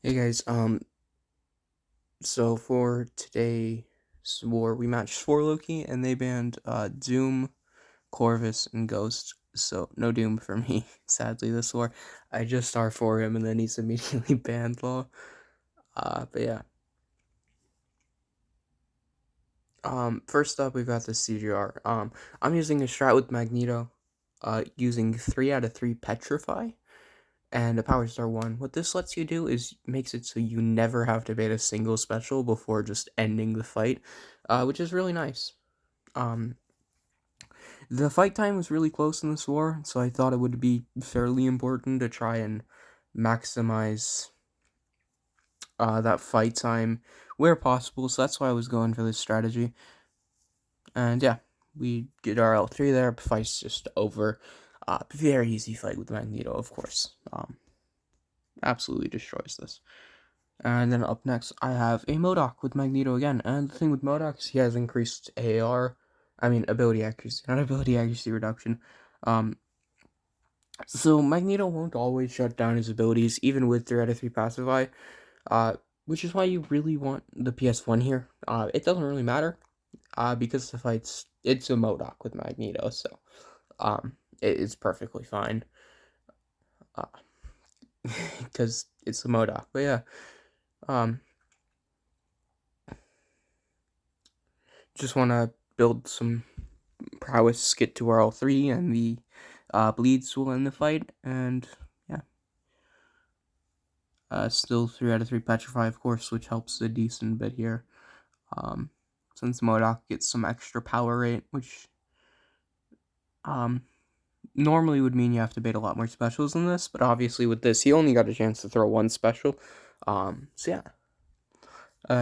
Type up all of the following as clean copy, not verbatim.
Hey guys, so for today's war, we matched 4 Loki, and they banned, Doom, Corvus, and Ghost, so no Doom for me, sadly, this war. I just R4 him, and then he's immediately banned law. But yeah. First up, we've got the CGR. I'm using a strat with Magneto, using 3 out of 3 Petrify, and a Power Star 1. What this lets you do is makes it so you never have to bait a single special before just ending the fight, which is really nice. Um, the fight time was really close in this war, so I thought it would be fairly important to try and maximize that fight time where possible, so that's why I was going for this strategy. And yeah, we get our L3 there, fight's just over. Very easy fight with Magneto, of course. Absolutely destroys this. And then up next, I have a Modok with Magneto again. And the thing with Modok is he has increased ability accuracy, not ability accuracy reduction. So Magneto won't always shut down his abilities, even with 3 out of 3 Pacify, which is why you really want the PS1 here. It doesn't really matter, because it's a Modok with Magneto, so, it's perfectly fine, because it's a Modok. But yeah, just want to build some prowess, get to RL3, and the bleeds will end the fight, and yeah. Still 3 out of 3 Petrify, of course, which helps a decent bit here. Since Modok gets some extra power rate, which normally would mean you have to bait a lot more specials than this, but obviously with this, he only got a chance to throw 1 special. So yeah.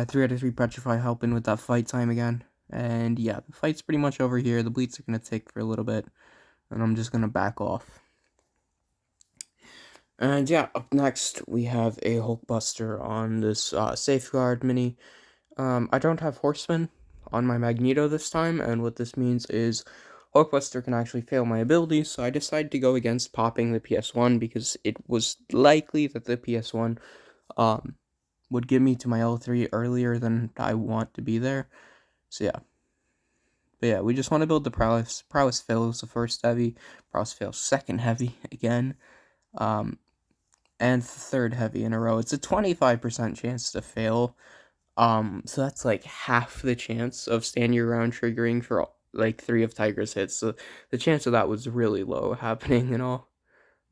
3 out of 3 Petrify helping with that fight time again. And yeah, the fight's pretty much over here. The bleeds are going to take for a little bit, and I'm just going to back off. And yeah, up next, we have a Hulkbuster on this Safeguard mini. I don't have Horseman on my Magneto this time, and what this means is Hulkbuster can actually fail my abilities, so I decided to go against popping the PS1 because it was likely that the PS1 would get me to my L3 earlier than I want to be there. So yeah. But yeah, we just want to build the Prowess. Prowess fails the first heavy, Prowess fails second heavy again, and third heavy in a row. It's a 25% chance to fail. So that's like half the chance of stand your ground triggering for like 3 of Tiger's hits. So the chance of that was really low happening and all.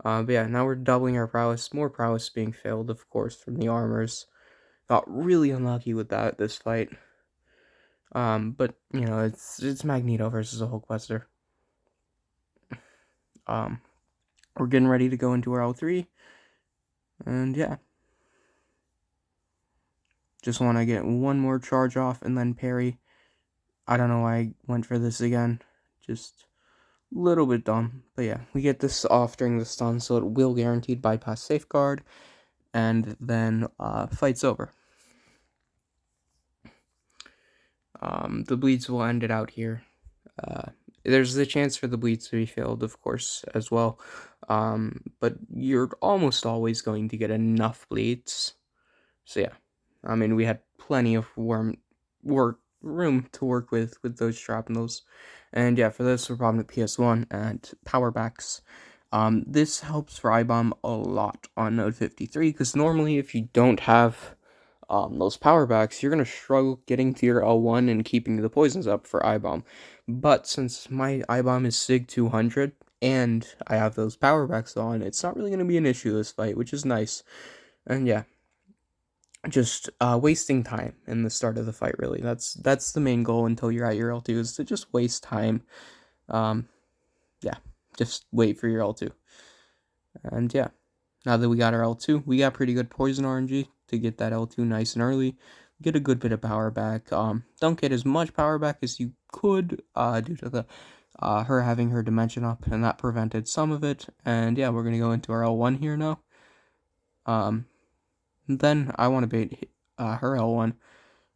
But yeah, now we're doubling our prowess. More prowess being failed, of course, from the armors. Got really unlucky with that this fight. But you know, it's Magneto versus a Hulkbuster. We're getting ready to go into our L3, and yeah. Just want to get one more charge off and then parry. I don't know why I went for this again. Just a little bit dumb. But yeah, we get this off during the stun, so it will guaranteed bypass safeguard. And then fight's over. The bleeds will end it out here. There's the chance for the bleeds to be failed, of course, as well. But you're almost always going to get enough bleeds. So yeah, I mean, we had plenty of room to work with those shrapnels. And yeah, for this, we're probably PS1 and power backs. This helps for ibom a lot on node 53, because normally if you don't have those power backs, you're going to struggle getting to your L1 and keeping the poisons up for ibom. But since my ibom is Sig 200, and I have those power backs on, it's not really going to be an issue this fight, which is nice. And yeah, just wasting time in the start of the fight, really. That's the main goal until you're at your L2, is to just waste time. Yeah, just wait for your L2. And yeah, now that we got our L2, we got pretty good poison RNG to get that L2 nice and early. Get a good bit of power back. Don't get as much power back as you could due to the her having her dimension up, and that prevented some of it. And yeah, we're gonna go into our L1 here now. Then I want to bait her L1.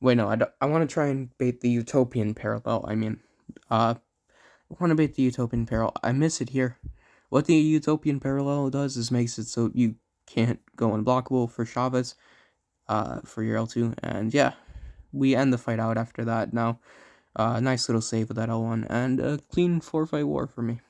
Wait, no, I want to try and bait the Utopian Parallel. I want to bait the Utopian Parallel. I miss it here. What the Utopian Parallel does is makes it so you can't go unblockable for Chavez. for your L2, and yeah, we end the fight out after that. Now, nice little save with that L1, and a clean 4-fight war for me.